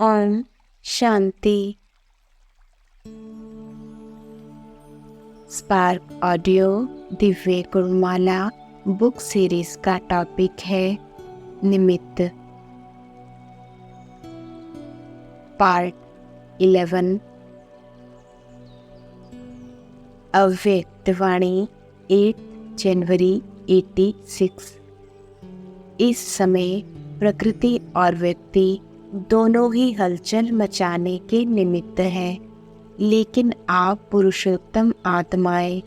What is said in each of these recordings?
Om Shanti. Spark audio Divya गुरुमाला book series का topic है निमित्त। पार्ट 11। अव्यक्त वाणी 8 जनवरी 86। इस समय प्रकृति और व्यक्ति दोनों ही हलचल मचाने के निमित्त हैं, लेकिन आप पुरुषोत्तम आत्माएं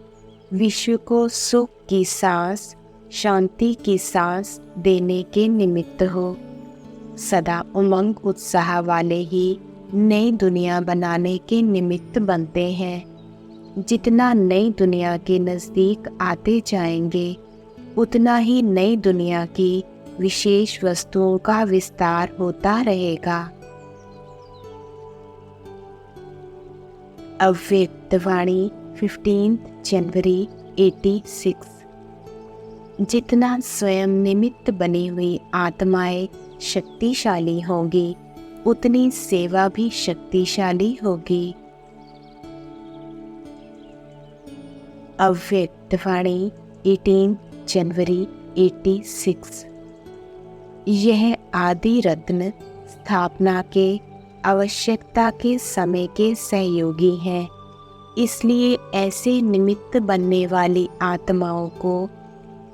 विश्व को सुख की सांस, शांति की सांस देने के निमित्त हो। सदा उमंग उत्साह वाले ही नई दुनिया बनाने के निमित्त बनते हैं। जितना नई दुनिया के नज़दीक आते जाएंगे, उतना ही नई दुनिया की विशेष वस्तुओं का विस्तार होता रहेगा। अव्यक्त वाणी 15 जनवरी 86। जितना स्वयं निमित्त बनी हुई आत्माएं शक्तिशाली होंगी, उतनी सेवा भी शक्तिशाली होगी। अव्यक्त वाणी 18 जनवरी 86। यह आदि रत्न स्थापना के आवश्यकता के समय के सहयोगी हैं, इसलिए ऐसे निमित्त बनने वाली आत्माओं को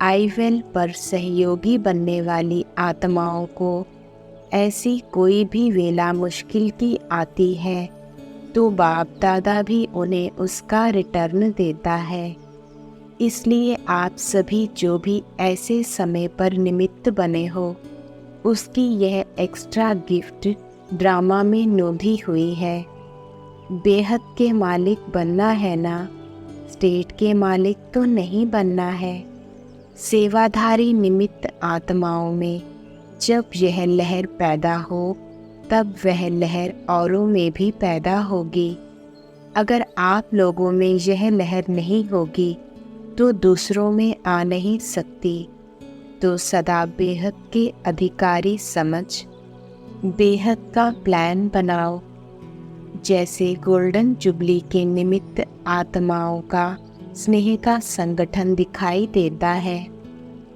आईवेल पर सहयोगी बनने वाली आत्माओं को ऐसी कोई भी वेला मुश्किल की आती है तो बाप दादा भी उन्हें उसका रिटर्न देता है। इसलिए आप सभी जो भी ऐसे समय पर निमित्त बने हो, उसकी यह एक्स्ट्रा गिफ्ट ड्रामा में नोंधी हुई है। बेहद के मालिक बनना है ना, स्टेट के मालिक तो नहीं बनना है। सेवाधारी निमित्त आत्माओं में जब यह लहर पैदा हो, तब वह लहर औरों में भी पैदा होगी। अगर आप लोगों में यह लहर नहीं होगी तो दूसरों में आ नहीं सकती। तो सदा बेहद के अधिकारी समझ बेहद का प्लान बनाओ। जैसे गोल्डन जुबली के निमित्त आत्माओं का स्नेह का संगठन दिखाई देता है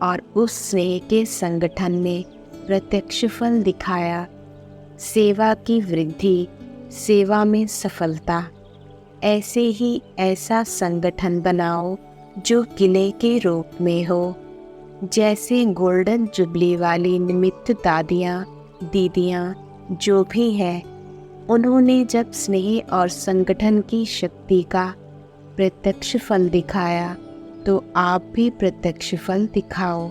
और उस स्नेह के संगठन ने प्रत्यक्ष फल दिखाया, सेवा की वृद्धि, सेवा में सफलता। ऐसे ही ऐसा संगठन बनाओ जो किले के रूप में हो। जैसे गोल्डन जुबली वाली निमित्त दादियाँ दीदियाँ जो भी हैं, उन्होंने जब स्नेह और संगठन की शक्ति का प्रत्यक्ष फल दिखाया, तो आप भी प्रत्यक्ष फल दिखाओ।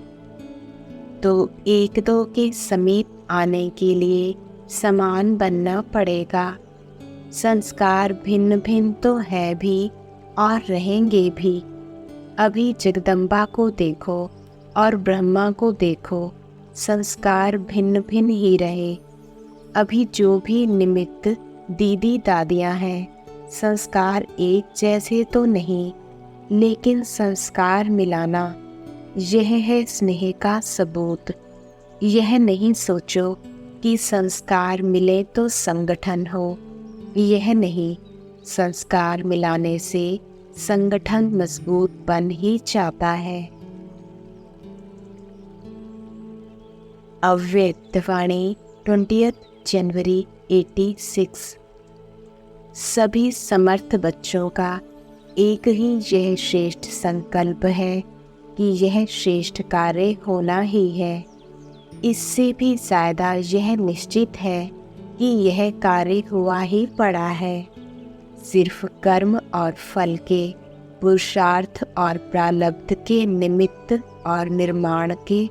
तो एक दो के समीप आने के लिए समान बनना पड़ेगा। संस्कार भिन्न भिन्न तो है भी और रहेंगे भी। अभी जगदम्बा को देखो और ब्रह्मा को देखो, संस्कार भिन्न भिन्न ही रहे। अभी जो भी निमित्त दीदी दादियाँ हैं, संस्कार एक जैसे तो नहीं, लेकिन संस्कार मिलाना यह है स्नेह का सबूत। यह नहीं सोचो कि संस्कार मिले तो संगठन हो, यह नहीं। संस्कार मिलाने से संगठन मजबूत बन ही जाता है। अव्यक्त वाणी 20 जनवरी 86। सभी समर्थ बच्चों का एक ही यह श्रेष्ठ संकल्प है कि यह श्रेष्ठ कार्य होना ही है। इससे भी ज़्यादा यह निश्चित है कि यह कार्य हुआ ही पड़ा है। सिर्फ कर्म और फल के, पुरुषार्थ और प्रारब्ध के निमित्त और निर्माण के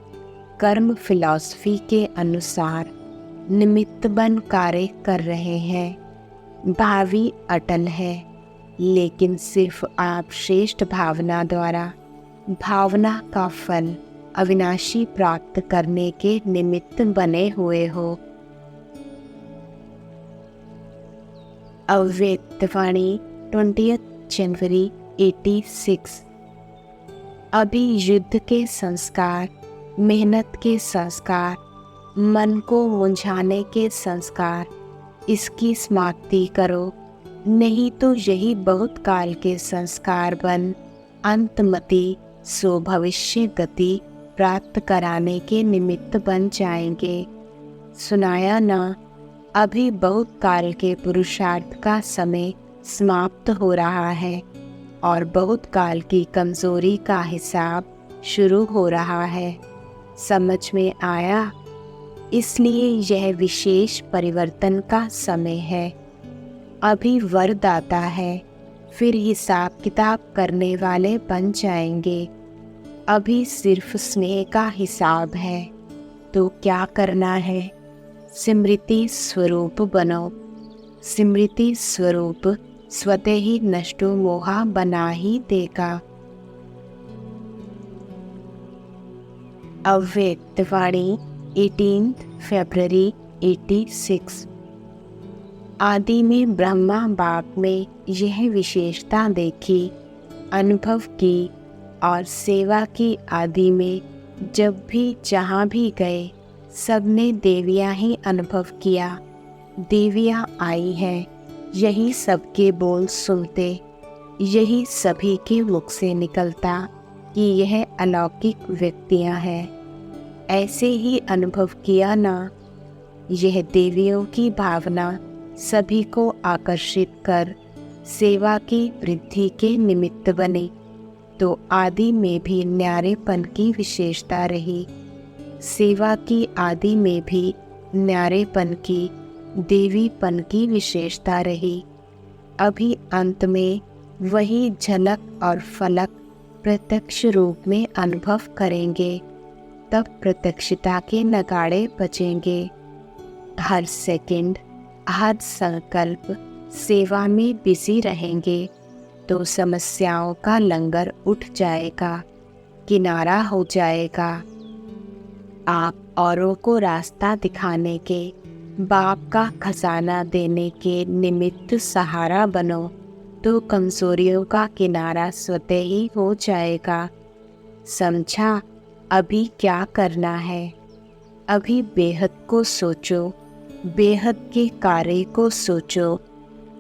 कर्म फिलॉसफी के अनुसार निमित्त बन कार्य कर रहे हैं। भावी अटल है, लेकिन सिर्फ आप श्रेष्ठ भावना द्वारा भावना का फल अविनाशी प्राप्त करने के निमित्त बने हुए हो। अव्यक्त वाणी 20 जनवरी 86। अभी युद्ध के संस्कार, मेहनत के संस्कार, मन को मुंझाने के संस्कार, इसकी समाप्ति करो, नहीं तो यही बहुत काल के संस्कार बन अंतमति सो भविष्य गति प्राप्त कराने के निमित्त बन जाएंगे। सुनाया ना, अभी बहुत काल के पुरुषार्थ का समय समाप्त हो रहा है और बहुत काल की कमजोरी का हिसाब शुरू हो रहा है। समझ में आया? इसलिए यह विशेष परिवर्तन का समय है। अभी वरदाता है, फिर हिसाब किताब करने वाले बन जाएंगे। अभी सिर्फ स्नेह का हिसाब है, तो क्या करना है? स्मृति स्वरूप बनो। स्मृति स्वरूप स्वतः ही नष्टो मोहा बना ही देगा। अव्यक्तवाणी 18 फरवरी 86। आदि में ब्रह्मा बाप में यह विशेषता देखी, अनुभव की और सेवा की। आदि में जब भी जहाँ भी गए सबने देवियाँ ही अनुभव किया। देवियाँ आई हैं, यही सबके बोल सुनते, यही सभी के मुख से निकलता कि यह अलौकिक व्यक्तियाँ हैं। ऐसे ही अनुभव किया ना। यह देवियों की भावना सभी को आकर्षित कर सेवा की वृद्धि के निमित्त बने, तो आदि में भी न्यारेपन की विशेषता रही। सेवा की आदि में भी न्यारेपन की, देवीपन की विशेषता रही। अभी अंत में वही झलक और फलक प्रत्यक्ष रूप में अनुभव करेंगे, तब प्रत्यक्षता के नगाड़े बजेंगे। हर सेकंड, हर संकल्प सेवा में बिजी रहेंगे तो समस्याओं का लंगर उठ जाएगा, किनारा हो जाएगा। आप औरों को रास्ता दिखाने के, बाप का खजाना देने के निमित्त सहारा बनो तो कमजोरियों का किनारा स्वतः ही हो जाएगा। समझा? अभी क्या करना है? अभी बेहद को सोचो, बेहद के कार्य को सोचो।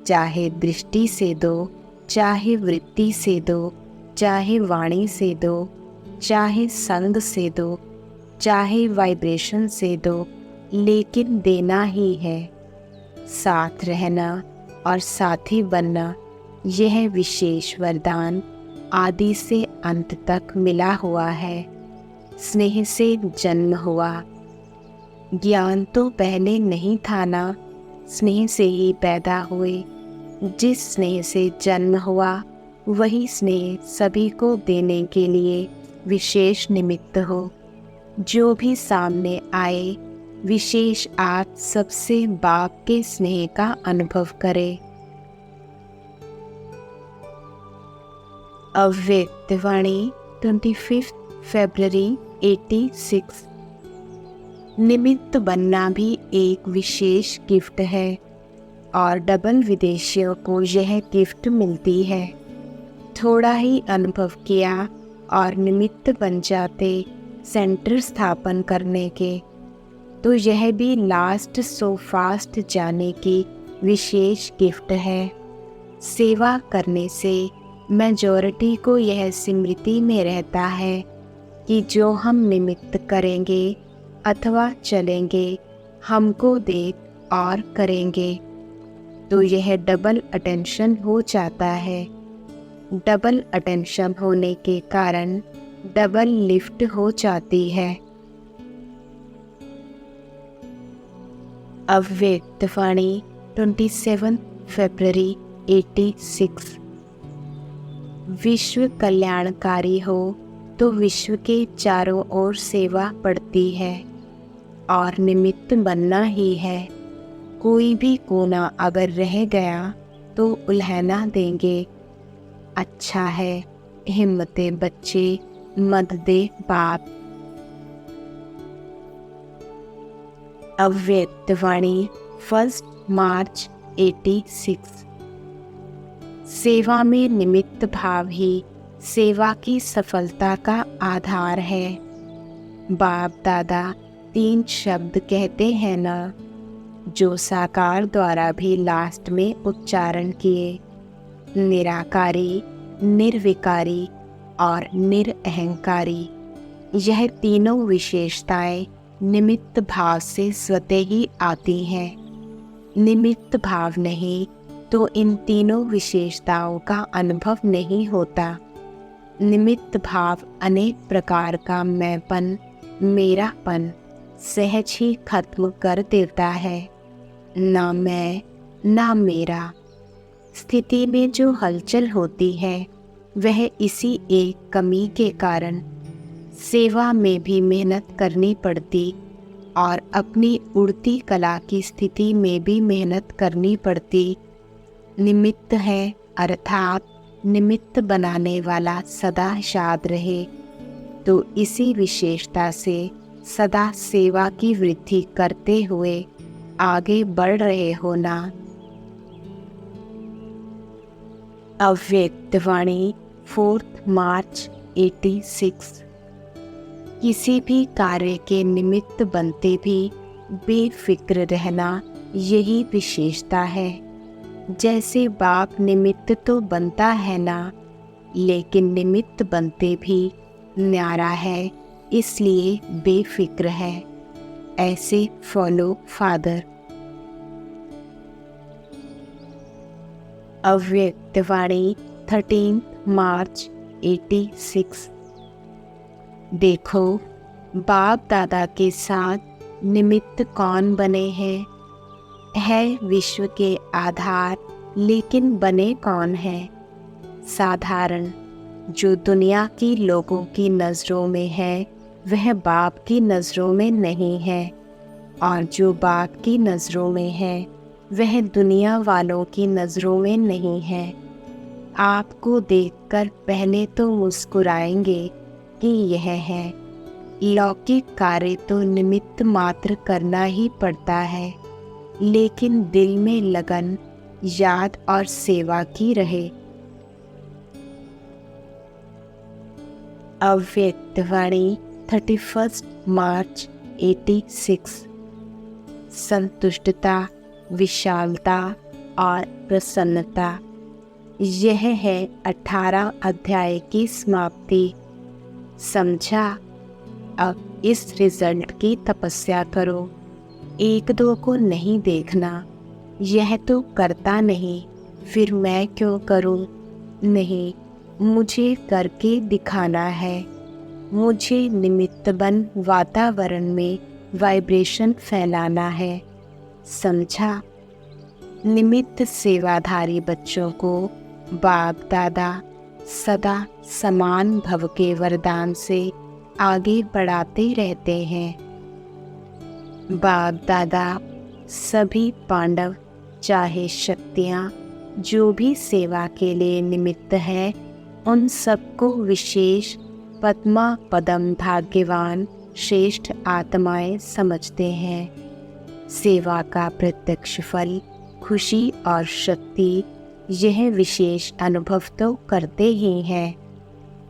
चाहे दृष्टि से दो, चाहे वृत्ति से दो, चाहे वाणी से दो, चाहे संग से दो, चाहे वाइब्रेशन से दो, लेकिन देना ही है। साथ रहना और साथी बनना, यह विशेष वरदान आदि से अंत तक मिला हुआ है। स्नेह से जन्म हुआ। ज्ञान तो पहले नहीं था ना, स्नेह से ही पैदा हुए। जिस स्नेह से जन्म हुआ वही स्नेह सभी को देने के लिए विशेष निमित्त हो। जो भी सामने आए विशेष आप सबसे बाप के स्नेह का अनुभव करे। अव्यक्तवाणी 25 फरवरी 86। निमित्त बनना भी एक विशेष गिफ्ट है और डबल विदेशियों को यह गिफ्ट मिलती है। थोड़ा ही अनुभव किया और निमित्त बन जाते सेंटर स्थापन करने के, तो यह भी लास्ट सो फास्ट जाने की विशेष गिफ्ट है। सेवा करने से मेजॉरिटी को यह स्मृति में रहता है कि जो हम निमित्त करेंगे अथवा चलेंगे हमको देख और करेंगे, तो यह डबल अटेंशन हो जाता है। डबल अटेंशन होने के कारण डबल लिफ्ट हो जाती है। अव्यक्तवाणी 27 फरवरी 86। विश्व कल्याणकारी हो तो विश्व के चारों ओर सेवा पड़ती है और निमित्त बनना ही है। कोई भी कोना अगर रह गया तो उल्हना देंगे। अच्छा है, हिम्मते बच्चे मत दे बाप। अव्यक्तवाणी 1 मार्च 86। सेवा में निमित्त भाव ही सेवा की सफलता का आधार है। बाप दादा 3 शब्द कहते हैं ना, जो साकार द्वारा भी लास्ट में उच्चारण किए। निराकारी, निर्विकारी और निरअहंकारी, यह तीनों विशेषताएं निमित्त भाव से स्वतः ही आती हैं। निमित्त भाव नहीं तो इन तीनों विशेषताओं का अनुभव नहीं होता। निमित्त भाव अनेक प्रकार का मैंपन, मेरापन सहज ही खत्म कर देता है। ना मैं, ना मेरा। स्थिति में जो हलचल होती है वह इसी एक कमी के कारण सेवा में भी मेहनत करनी पड़ती और अपनी उड़ती कला की स्थिति में भी मेहनत करनी पड़ती। निमित्त है अर्थात निमित्त बनाने वाला सदा शाद रहे, तो इसी विशेषता से सदा सेवा की वृद्धि करते हुए आगे बढ़ रहे हो ना। अव्यक्त वाणी 4 मार्च 86। किसी भी कार्य के निमित्त बनते भी बेफिक्र रहना यही विशेषता है। जैसे बाप निमित्त तो बनता है ना, लेकिन निमित्त बनते भी न्यारा है, इसलिए बेफिक्र है। ऐसे फॉलो फादर। अव्यक्त वाणी 13 मार्च 86। देखो, बाप दादा के साथ निमित्त कौन बने हैं? है विश्व के आधार, लेकिन बने कौन हैं? साधारण। जो दुनिया की लोगों की नज़रों में है वह बाप की नज़रों में नहीं है, और जो बाप की नज़रों में है वह दुनिया वालों की नज़रों में नहीं है। आपको देखकर पहले तो मुस्कुराएंगे कि यह है। लौकिक कार्य तो निमित्त मात्र करना ही पड़ता है, लेकिन दिल में लगन, याद और सेवा की रहे। अव्यक्त वाणी 31 मार्च 86। संतुष्टता, विशालता और प्रसन्नता, यह है 18 अध्याय की समाप्ति। समझा? अब इस रिजल्ट की तपस्या करो। एक दो को नहीं देखना, यह तो करता नहीं, फिर मैं क्यों करूं? नहीं, मुझे करके दिखाना है। मुझे निमित्त बन वातावरण में वाइब्रेशन फैलाना है। समझा? निमित्त सेवाधारी बच्चों को बाप दादा सदा समान भव के वरदान से आगे बढ़ाते रहते हैं। बाप दादा सभी पांडव, चाहे शक्तियाँ जो भी सेवा के लिए निमित्त है, उन सबको विशेष पद्मा पदम भाग्यवान श्रेष्ठ आत्माएं समझते हैं। सेवा का प्रत्यक्ष फल, खुशी और शक्ति, यह विशेष अनुभव तो करते ही हैं।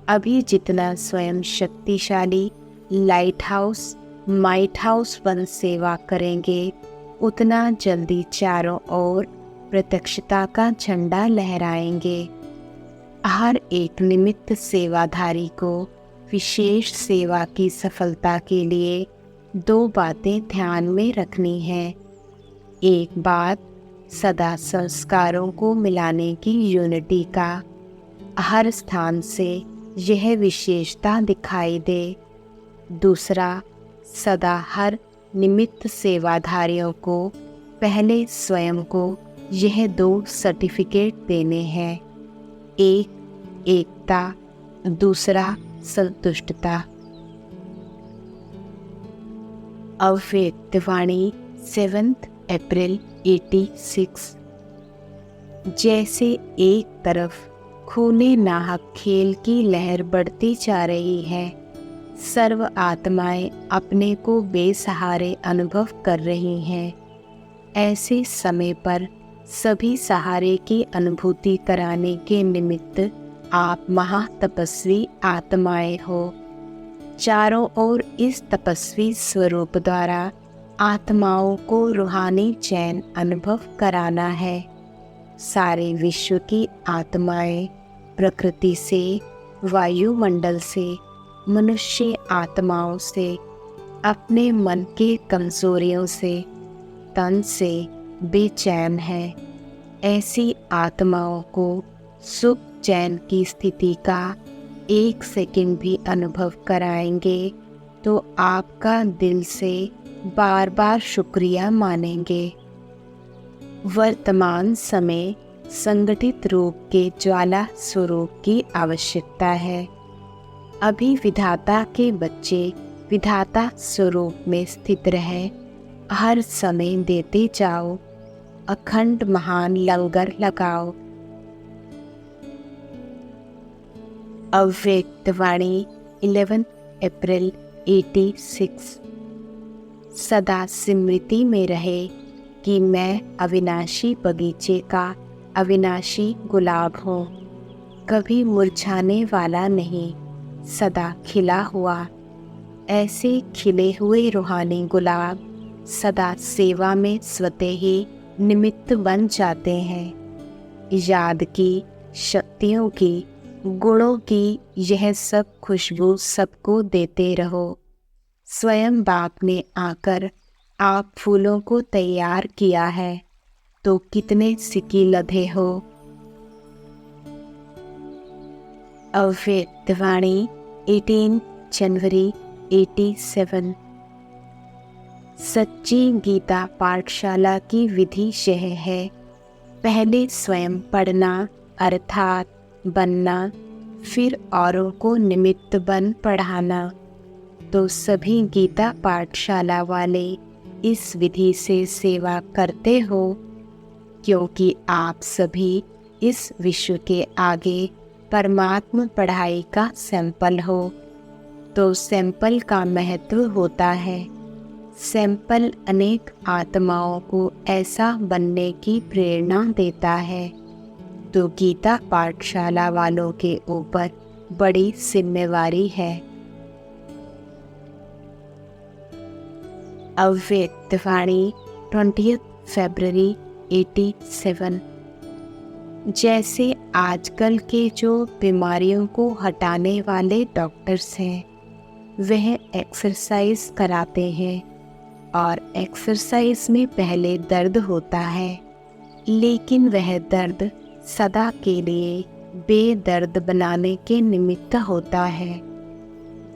अभी जितना स्वयं शक्तिशाली लाइट हाउस, माइट हाउस बन सेवा करेंगे, उतना जल्दी चारों ओर प्रत्यक्षता का झंडा लहराएंगे। हर एक निमित्त सेवाधारी को विशेष सेवा की सफलता के लिए 2 बातें ध्यान में रखनी है। एक बात, सदा संस्कारों को मिलाने की यूनिटी का हर स्थान से यह विशेषता दिखाई दे। दूसरा, सदा हर निमित्त सेवाधारियों को पहले स्वयं को यह 2 सर्टिफिकेट देने हैं। एक एकता, दूसरा संतुष्टता। अव्यक्त वाणी 7 अप्रैल 86। जैसे एक तरफ खूने नाहक खेल की लहर बढ़ती जा रही है, सर्व आत्माएं अपने को बेसहारे अनुभव कर रही हैं। ऐसे समय पर सभी सहारे की अनुभूति कराने के निमित्त आप महातपस्वी आत्माएं हो। चारों ओर इस तपस्वी स्वरूप द्वारा आत्माओं को रूहानी चैन अनुभव कराना है। सारे विश्व की आत्माएं प्रकृति से, वायुमंडल से, मनुष्य आत्माओं से, अपने मन के कमजोरियों से, तन से बेचैन है। ऐसी आत्माओं को सुख चैन की स्थिति का 1 सेकंड भी अनुभव कराएंगे तो आपका दिल से बार बार शुक्रिया मानेंगे। वर्तमान समय संगठित रूप के ज्वाला स्वरूप की आवश्यकता है। अभी विधाता के बच्चे विधाता स्वरूप में स्थित रहे, हर समय देते जाओ, अखंड महान लंगर लगाओ। अव्यक्त वाणी 11 अप्रैल 86। सदा स्मृति में रहे कि मैं अविनाशी बगीचे का अविनाशी गुलाब हूँ, कभी मुरझाने वाला नहीं, सदा खिला हुआ। ऐसे खिले हुए रूहानी गुलाब सदा सेवा में स्वतः ही निमित्त बन जाते हैं। याद की, शक्तियों की, गुणों की यह सब खुशबू सबको देते रहो। स्वयं बाप ने आकर आप फूलों को तैयार किया है तो कितने सिकी लधे हो। अव्यक्त वाणी 18 जनवरी 87। सच्ची गीता पाठशाला की विधि यह है, पहले स्वयं पढ़ना अर्थात बनना, फिर औरों को निमित्त बन पढ़ाना। तो सभी गीता पाठशाला वाले इस विधि से सेवा करते हो, क्योंकि आप सभी इस विश्व के आगे परमात्म पढ़ाई का सैंपल हो। तो सैंपल का महत्व होता है। सैंपल अनेक आत्माओं को ऐसा बनने की प्रेरणा देता है। तो गीता पाठशाला वालों के ऊपर बड़ी जिम्मेवारी है। अव्यक्त वाणी 20 फरवरी 87। जैसे आजकल के जो बीमारियों को हटाने वाले डॉक्टर्स हैं, वह एक्सरसाइज कराते हैं और एक्सरसाइज में पहले दर्द होता है, लेकिन वह दर्द सदा के लिए बेदर्द बनाने के निमित्त होता है।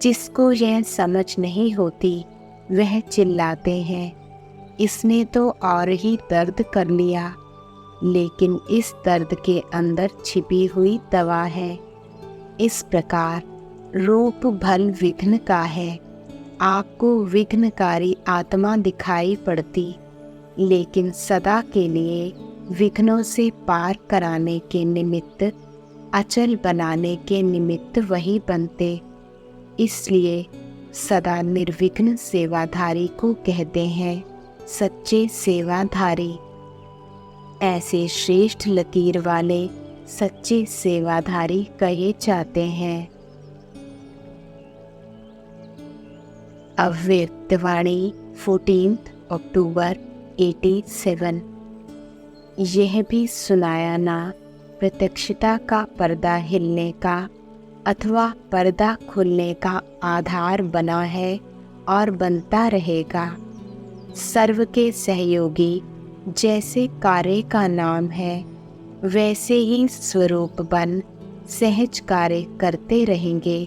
जिसको यह समझ नहीं होती वह चिल्लाते हैं, इसने तो और ही दर्द कर लिया, लेकिन इस दर्द के अंदर छिपी हुई दवा है। इस प्रकार रूप भल विघ्न का है। आपको विघ्नकारी आत्मा दिखाई पड़ती, लेकिन सदा के लिए विघ्नों से पार कराने के निमित्त, अचल बनाने के निमित्त वही बनते। इसलिए सदा निर्विघ्न सेवाधारी को कहते हैं सच्चे सेवाधारी। ऐसे श्रेष्ठ लकीर वाले सच्चे सेवाधारी कहे जाते हैं। अव्यक्त वाणी 14 अक्टूबर 87। यह भी सुनाया ना प्रत्यक्षता का पर्दा हिलने का अथवा पर्दा खुलने का आधार बना है और बनता रहेगा। सर्व के सहयोगी जैसे कार्य का नाम है, वैसे ही स्वरूप बन सहज कार्य करते रहेंगे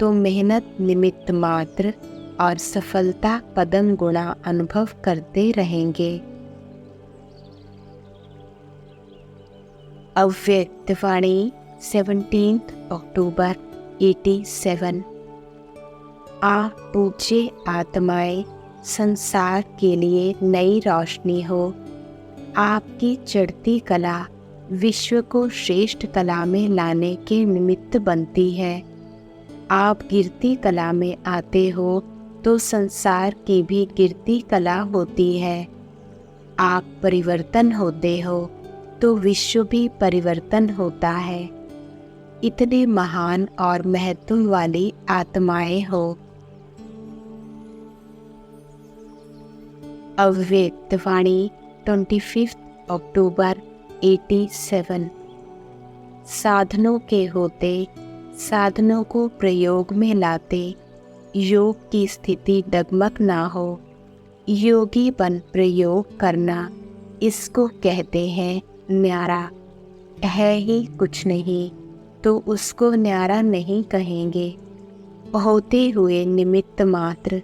तो मेहनत निमित्त मात्र और सफलता पदम गुणा अनुभव करते रहेंगे। अव्यक्त वाणी 17 अक्टूबर 87। आप पूज्य आत्माएं संसार के लिए नई रोशनी हो। आपकी चढ़ती कला विश्व को श्रेष्ठ कला में लाने के निमित्त बनती है। आप गिरती कला में आते हो तो संसार की भी गिरती कला होती है। आप परिवर्तन होते हो तो विश्व भी परिवर्तन होता है। इतने महान और महत्व वाली आत्माएं हो। अव्यक्तवाणी 25 अक्टूबर 87। साधनों के होते साधनों को प्रयोग में लाते, योग की स्थिति डगमग ना हो। योगी बन प्रयोग करना, इसको कहते हैं न्यारा। है ही कुछ नहीं तो उसको न्यारा नहीं कहेंगे। होते हुए निमित्त मात्र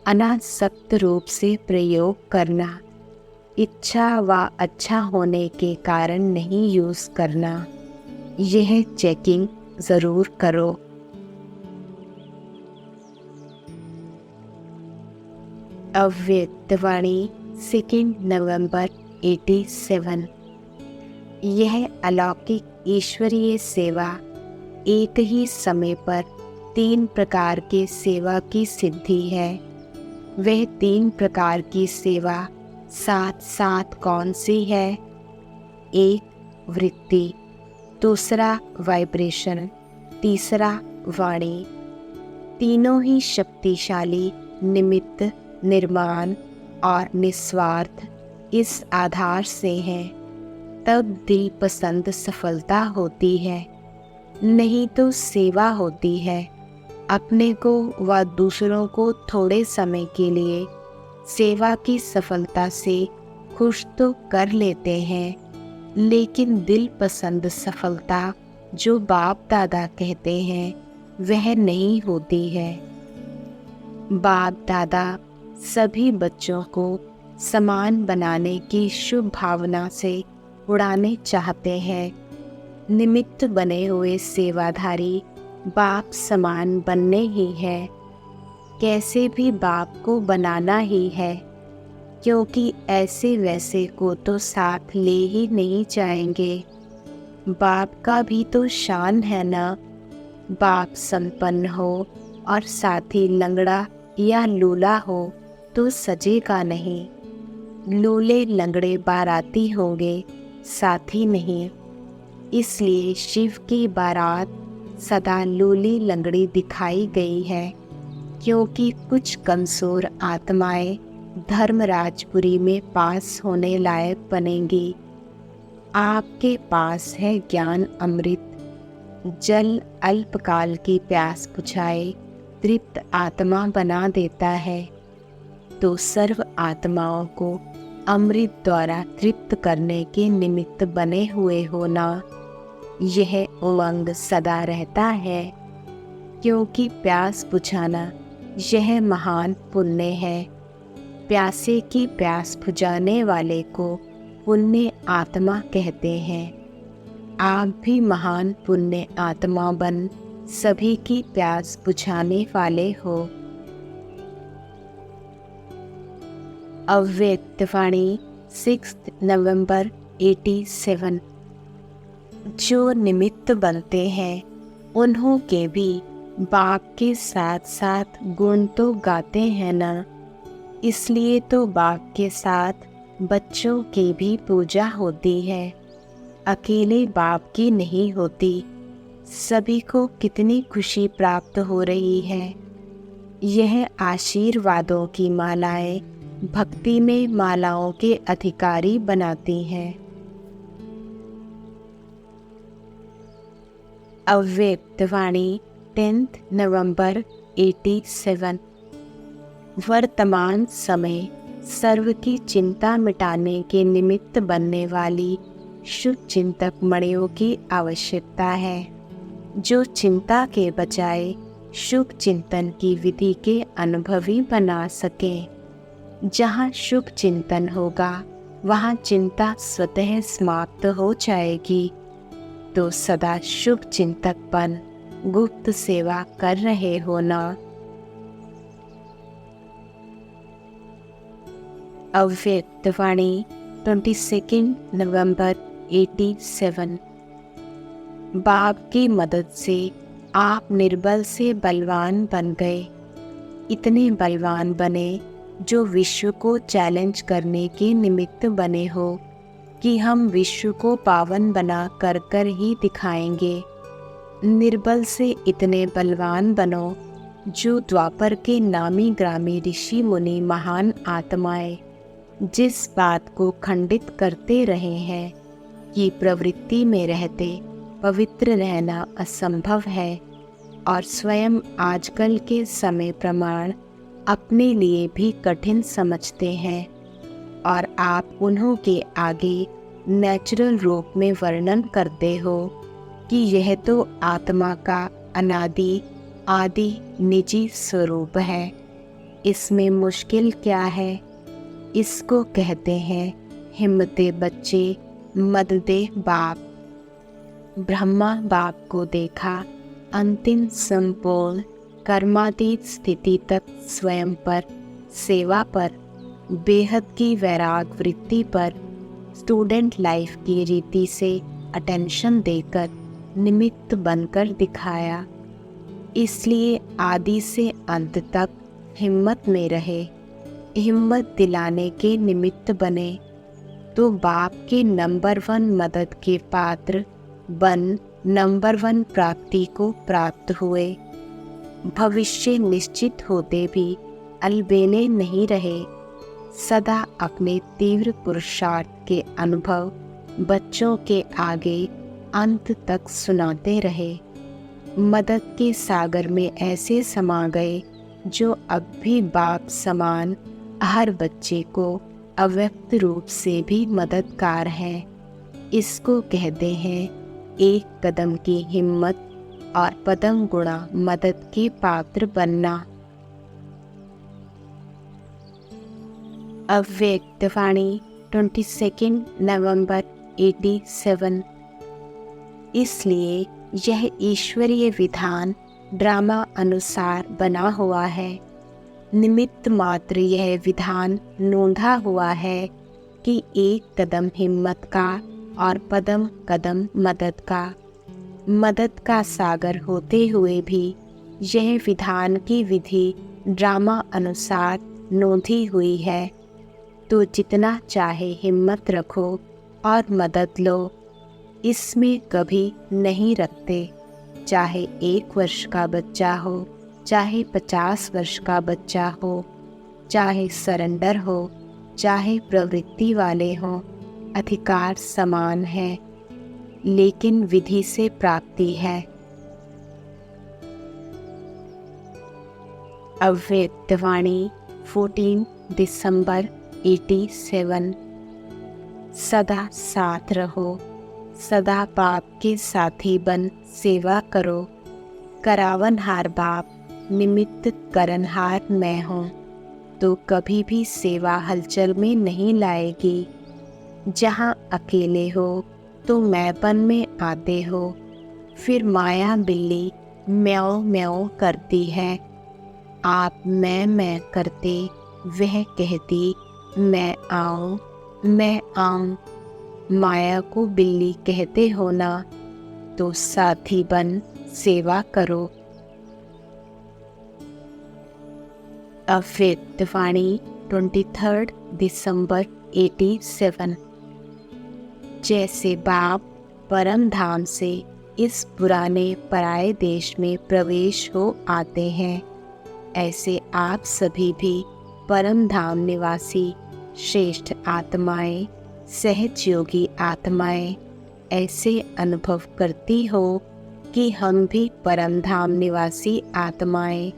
अनासक्त रूप से प्रयोग करना, इच्छा व अच्छा होने के कारण नहीं यूज़ करना। यह चेकिंग ज़रूर करो। अव्यक्तवाणी 2 नवंबर 87। यह अलौकिक ईश्वरीय सेवा एक ही समय पर 3 प्रकार के सेवा की सिद्धि है। वह 3 प्रकार की सेवा साथ साथ कौन सी है? एक वृत्ति, दूसरा वाइब्रेशन, तीसरा वाणी। तीनों ही शक्तिशाली निमित्त, निर्माण और निस्वार्थ इस आधार से हैं। तब दिल पसंद सफलता होती है, नहीं तो सेवा होती है। अपने को व दूसरों को थोड़े समय के लिए सेवा की सफलता से खुश तो कर लेते हैं, लेकिन दिल पसंद सफलता जो बाप दादा कहते हैं वह नहीं होती है। बाप दादा सभी बच्चों को समान बनाने की शुभ भावना से उड़ाने चाहते हैं। निमित्त बने हुए सेवाधारी बाप समान बनने ही है। कैसे भी बाप को बनाना ही है, क्योंकि ऐसे वैसे को तो साथ ले ही नहीं जाएंगे। बाप का भी तो शान है ना। बाप संपन्न हो और साथी लंगड़ा या लूला हो तो सजेगा नहीं। लूले लंगड़े बाराती होंगे, साथी नहीं। इसलिए शिव की बारात सदा लूली लंगड़ी दिखाई गई है, क्योंकि कुछ कमजोर आत्माएं धर्मराजपुरी में पास होने लायक बनेंगी। आपके पास है ज्ञान अमृत, जल अल्पकाल की प्यास बुझाए तृप्त आत्मा बना देता है। तो सर्व आत्माओं को अमृत द्वारा तृप्त करने के निमित्त बने हुए होना, यह उमंग सदा रहता है। क्योंकि प्यास बुझाना यह महान पुण्य है। प्यासे की प्यास बुझाने वाले को पुण्य आत्मा कहते हैं। आप भी महान पुण्य आत्मा बन सभी की प्यास बुझाने वाले हो। अव्यक्तवाणी 6 नवंबर 87। जो निमित्त बनते हैं उन्हों के भी बाप के साथ साथ गुण तो गाते हैं ना। इसलिए तो बाप के साथ बच्चों की भी पूजा होती है। अकेले बाप की नहीं होती। सभी को कितनी खुशी प्राप्त हो रही है। यह आशीर्वादों की मालाएं भक्ति में मालाओं के अधिकारी बनाती हैं। अव्यक्तवाणी 10 नवंबर 87। वर्तमान समय सर्व की चिंता मिटाने के निमित्त बनने वाली शुभ चिंतक मणियों की आवश्यकता है, जो चिंता के बजाय शुभ चिंतन की विधि के अनुभवी बना सकें। जहाँ शुभ चिंतन होगा वहाँ चिंता स्वतः समाप्त हो जाएगी। तो सदा शुभ चिंतक बन गुप्त सेवा कर रहे हो ना। अव्यक्तवाणी 22 नवंबर 87। बाप की मदद से आप निर्बल से बलवान बन गए। इतने बलवान बने जो विश्व को चैलेंज करने के निमित्त बने हो कि हम विश्व को पावन बना कर कर ही दिखाएंगे। निर्बल से इतने बलवान बनो जो द्वापर के नामी ग्रामी ऋषि मुनि महान आत्माएं जिस बात को खंडित करते रहे हैं कि प्रवृत्ति में रहते पवित्र रहना असंभव है, और स्वयं आजकल के समय प्रमाण अपने लिए भी कठिन समझते हैं, और आप उन्हों के आगे नेचुरल रूप में वर्णन करते हो कि यह तो आत्मा का अनादि आदि निजी स्वरूप है, इसमें मुश्किल क्या है। इसको कहते हैं हिम्मते बच्चे मददे बाप। ब्रह्मा बाप को देखा अंतिम संपूर्ण कर्मातीत स्थिति तक स्वयं पर, सेवा पर, बेहद की वैराग वृत्ति पर, स्टूडेंट लाइफ की रीति से अटेंशन देकर निमित्त बनकर दिखाया। इसलिए आदि से अंत तक हिम्मत में रहे, हिम्मत दिलाने के निमित्त बने, तो बाप के नंबर 1 मदद के पात्र बन नंबर 1 प्राप्ति को प्राप्त हुए। भविष्य निश्चित होते भी अलबेले नहीं रहे, सदा अपने तीव्र पुरुषार्थ के अनुभव बच्चों के आगे अंत तक सुनाते रहे। मदद के सागर में ऐसे समा गए जो अब भी बाप समान हर बच्चे को अव्यक्त रूप से भी मददगार है। इसको कहते हैं एक कदम की हिम्मत और पदम गुणा मदद के पात्र बनना। अव्यक्तवाणी 22 नवंबर 87। इसलिए यह ईश्वरीय विधान ड्रामा अनुसार बना हुआ है। निमित्त मात्र यह विधान नोंधा हुआ है कि एक कदम हिम्मत का और पदम कदम मदद का। मदद का सागर होते हुए भी यह विधान की विधि ड्रामा अनुसार नोंधी हुई है। तो जितना चाहे हिम्मत रखो और मदद लो, इसमें कभी नहीं रखते। चाहे 1 वर्ष का बच्चा हो, चाहे 50 वर्ष का बच्चा हो, चाहे सरेंडर हो, चाहे प्रवृत्ति वाले हों, अधिकार समान है, लेकिन विधि से प्राप्ति है। अव्यक्तवाणी 14 दिसंबर 87। सदा साथ रहो, सदा बाप के साथी बन सेवा करो। करावनहार बाप, निमित्त करनहार मैं हूँ, तो कभी भी सेवा हलचल में नहीं लाएगी। जहाँ अकेले हो तो मैंपन में आते हो, फिर माया बिल्ली म्याऊं म्याऊं करती है। आप मैं करते, वह कहती मैं आऊं। माया को बिल्ली कहते हो ना, तो साथी बन सेवा करो। अव्यक्तवाणी 23 दिसंबर 87। जैसे बाप परम धाम से इस पुराने पराये देश में प्रवेश हो आते हैं, ऐसे आप सभी भी परम धाम निवासी श्रेष्ठ आत्माएं, सहज योगी आत्माएं ऐसे अनुभव करती हो कि हम भी परम धाम निवासी आत्माएं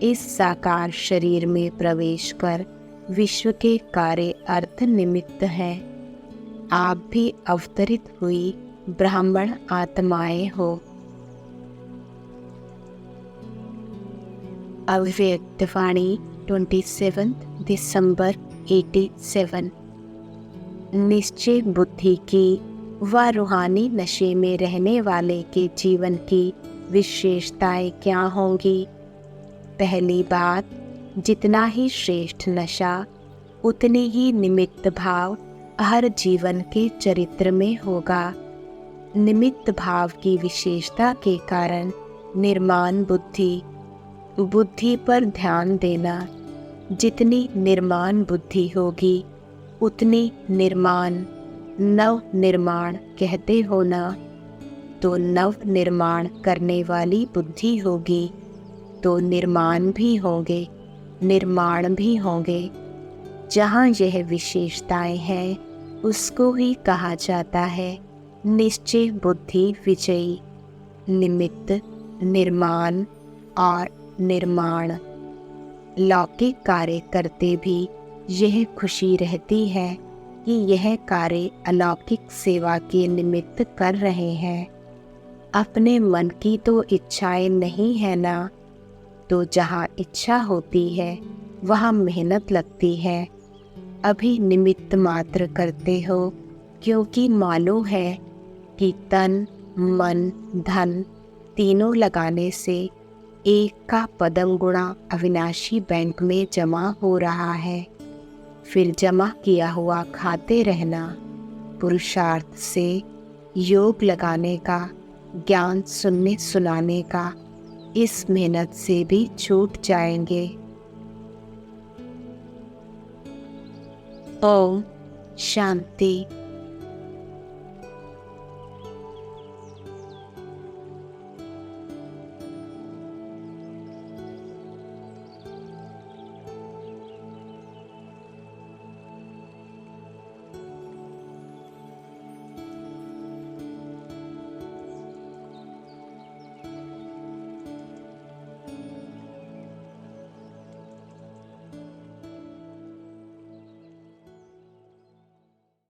इस साकार शरीर में प्रवेश कर विश्व के कार्य अर्थ निमित्त हैं। आप भी अवतरित हुई ब्राह्मण आत्माएं हो। अव्यक्तवाणी 27 दिसंबर 87। निश्चय बुद्धि की व रूहानी नशे में रहने वाले के जीवन की विशेषताएं क्या होंगी? पहली बात, जितना ही श्रेष्ठ नशा उतनी ही निमित्त भाव हर जीवन के चरित्र में होगा। निमित्त भाव की विशेषता के कारण निर्माण बुद्धि पर ध्यान देना। जितनी निर्माण बुद्धि होगी उतनी निर्माण, नव निर्माण कहते हो ना, तो नव निर्माण करने वाली बुद्धि होगी तो निर्माण भी होंगे, निर्माण भी होंगे। जहाँ यह विशेषताएं हैं उसको ही कहा जाता है निश्चय बुद्धि विजयी। निमित्त, निर्माण और निर्माण। लौकिक कार्य करते भी यह खुशी रहती है कि यह कार्य अलौकिक सेवा के निमित्त कर रहे हैं। अपने मन की तो इच्छाएं नहीं है ना, तो जहाँ इच्छा होती है वहाँ मेहनत लगती है। अभी निमित्त मात्र करते हो क्योंकि मालूम है कि तन, मन, धन तीनों लगाने से एक का पदम गुणा अविनाशी बैंक में जमा हो रहा है। फिर जमा किया हुआ खाते रहना। पुरुषार्थ से योग लगाने का, ज्ञान सुनने सुनाने का, इस मेहनत से भी छूट जाएंगे। ओम शांति।